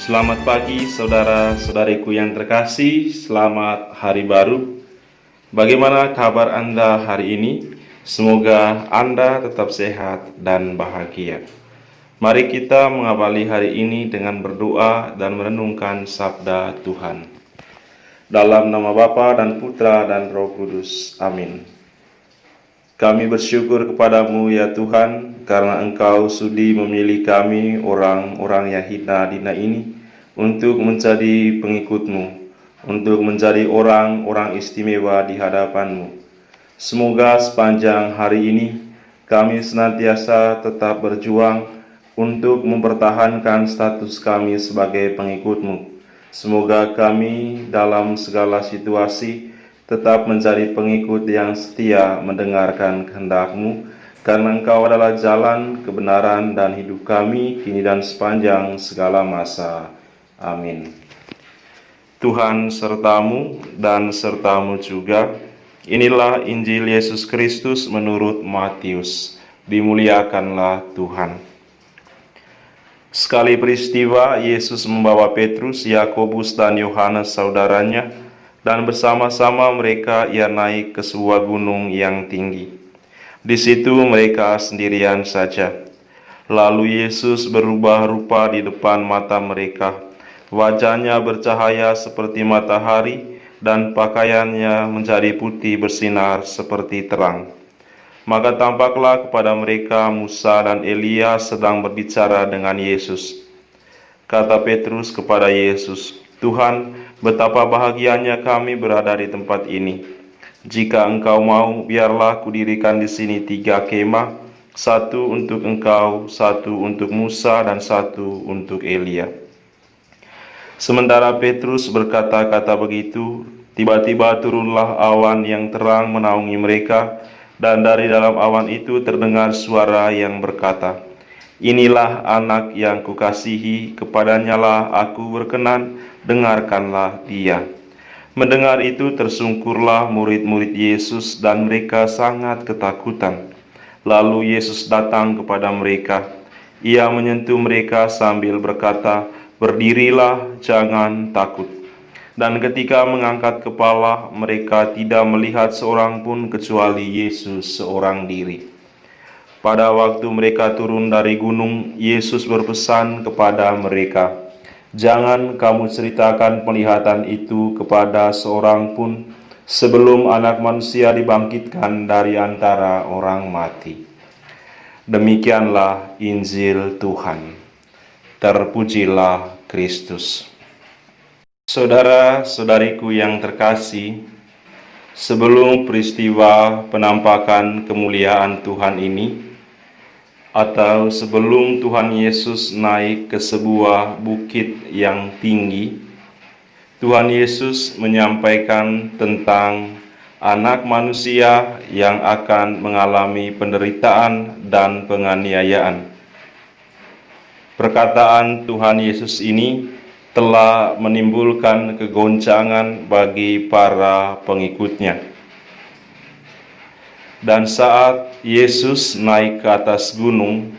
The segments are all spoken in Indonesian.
Selamat pagi saudara-saudariku yang terkasih, selamat hari baru. Bagaimana kabar Anda hari ini? Semoga Anda tetap sehat dan bahagia. Mari kita mengawali hari ini dengan berdoa dan merenungkan sabda Tuhan. Dalam nama Bapa dan Putra dan Roh Kudus. Amin. Kami bersyukur kepadamu ya Tuhan, karena Engkau sudi memilih kami orang-orang yang hina dina ini untuk menjadi pengikut-Mu, untuk menjadi orang-orang istimewa di hadapan-Mu. Semoga sepanjang hari ini kami senantiasa tetap berjuang untuk mempertahankan status kami sebagai pengikut-Mu. Semoga kami dalam segala situasi tetap menjadi pengikut yang setia mendengarkan kehendak-Mu, karena Engkau adalah jalan, kebenaran, dan hidup kami, kini dan sepanjang segala masa. Amin. Tuhan sertamu dan sertamu juga. Inilah Injil Yesus Kristus menurut Matius. Dimuliakanlah Tuhan. Sekali peristiwa, Yesus membawa Petrus, Yakobus, dan Yohanes saudaranya, dan bersama-sama mereka ia naik ke sebuah gunung yang tinggi. Di situ mereka sendirian saja. Lalu Yesus berubah rupa di depan mata mereka. Wajahnya bercahaya seperti matahari, dan pakaiannya menjadi putih bersinar seperti terang. Maka tampaklah kepada mereka Musa dan Elia sedang berbicara dengan Yesus. Kata Petrus kepada Yesus, "Tuhan, betapa bahagianya kami berada di tempat ini. Jika Engkau mau, biarlah kudirikan di sini 3 kemah, satu untuk Engkau, satu untuk Musa, dan satu untuk Elia." Sementara Petrus berkata-kata begitu, tiba-tiba turunlah awan yang terang menaungi mereka, dan dari dalam awan itu terdengar suara yang berkata, "Inilah anak yang kukasihi, kepadanyalah aku berkenan, dengarkanlah dia." Mendengar itu tersungkurlah murid-murid Yesus dan mereka sangat ketakutan. Lalu Yesus datang kepada mereka. Ia menyentuh mereka sambil berkata, "Berdirilah, jangan takut." Dan ketika mengangkat kepala, mereka tidak melihat seorang pun kecuali Yesus seorang diri. Pada waktu mereka turun dari gunung, Yesus berpesan kepada mereka, "Jangan kamu ceritakan penglihatan itu kepada seorang pun sebelum Anak Manusia dibangkitkan dari antara orang mati." Demikianlah Injil Tuhan. Terpujilah Kristus. Saudara-saudariku yang terkasih, sebelum peristiwa penampakan kemuliaan Tuhan ini, atau sebelum Tuhan Yesus naik ke sebuah bukit yang tinggi, Tuhan Yesus menyampaikan tentang Anak Manusia yang akan mengalami penderitaan dan penganiayaan. Perkataan Tuhan Yesus ini telah menimbulkan kegoncangan bagi para pengikutnya. Dan saat Yesus naik ke atas gunung,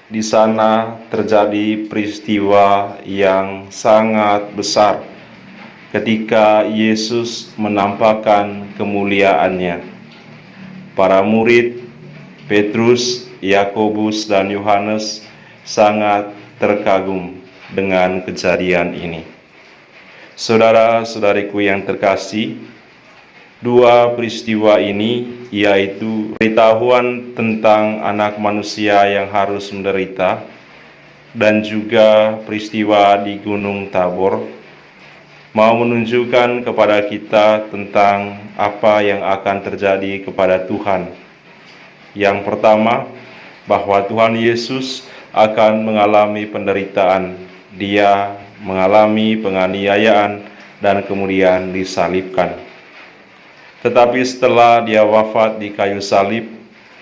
di sana terjadi peristiwa yang sangat besar ketika Yesus menampakkan kemuliaannya. Para murid Petrus, Yakobus, dan Yohanes sangat terkagum dengan kejadian ini. Saudara-saudariku yang terkasih, dua peristiwa ini, yaitu pemberitahuan tentang Anak Manusia yang harus menderita dan juga peristiwa di Gunung Tabor, mau menunjukkan kepada kita tentang apa yang akan terjadi kepada Tuhan. Yang pertama, bahwa Tuhan Yesus akan mengalami penderitaan. Dia mengalami penganiayaan dan kemudian disalibkan. Tetapi setelah dia wafat di kayu salib,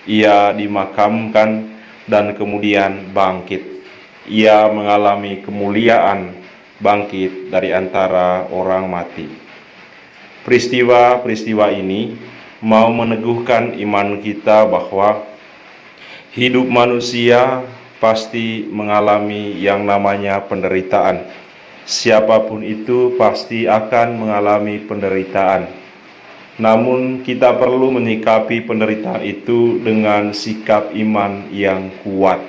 ia dimakamkan dan kemudian bangkit. Ia mengalami kemuliaan, bangkit dari antara orang mati. Peristiwa-peristiwa ini mau meneguhkan iman kita bahwa hidup manusia pasti mengalami yang namanya penderitaan. Siapapun itu pasti akan mengalami penderitaan. Namun kita perlu menyikapi penderitaan itu dengan sikap iman yang kuat.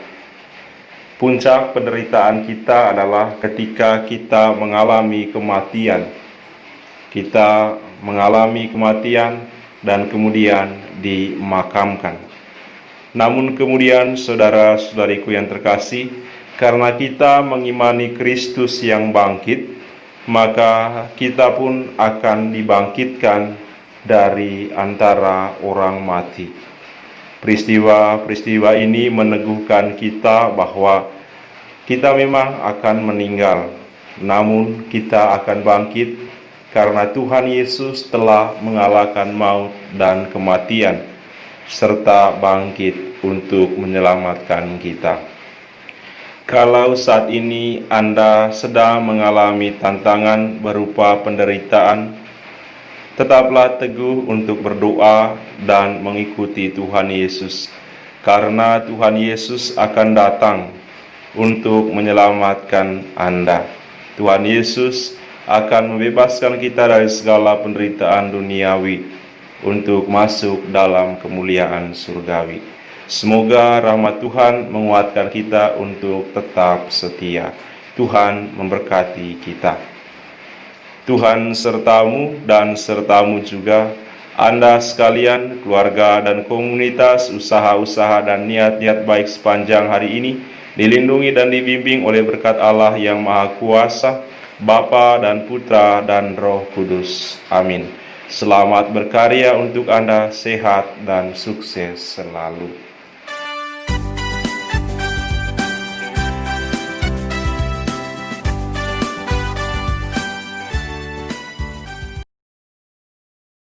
Puncak penderitaan kita adalah ketika kita mengalami kematian. Kita mengalami kematian dan kemudian dimakamkan. Namun kemudian saudara-saudariku yang terkasih, karena kita mengimani Kristus yang bangkit, maka kita pun akan dibangkitkan dari antara orang mati. Peristiwa-peristiwa ini meneguhkan kita bahwa kita memang akan meninggal, namun kita akan bangkit karena Tuhan Yesus telah mengalahkan maut dan kematian, serta bangkit untuk menyelamatkan kita. Kalau saat ini Anda sedang mengalami tantangan berupa penderitaan, tetaplah teguh untuk berdoa dan mengikuti Tuhan Yesus, karena Tuhan Yesus akan datang untuk menyelamatkan Anda. Tuhan Yesus akan membebaskan kita dari segala penderitaan duniawi untuk masuk dalam kemuliaan surgawi. Semoga rahmat Tuhan menguatkan kita untuk tetap setia. Tuhan memberkati kita. Tuhan sertamu dan sertamu juga, Anda sekalian, keluarga dan komunitas, usaha-usaha dan niat-niat baik sepanjang hari ini, dilindungi dan dibimbing oleh berkat Allah yang Maha Kuasa, Bapa dan Putra dan Roh Kudus. Amin. Selamat berkarya untuk Anda, sehat dan sukses selalu.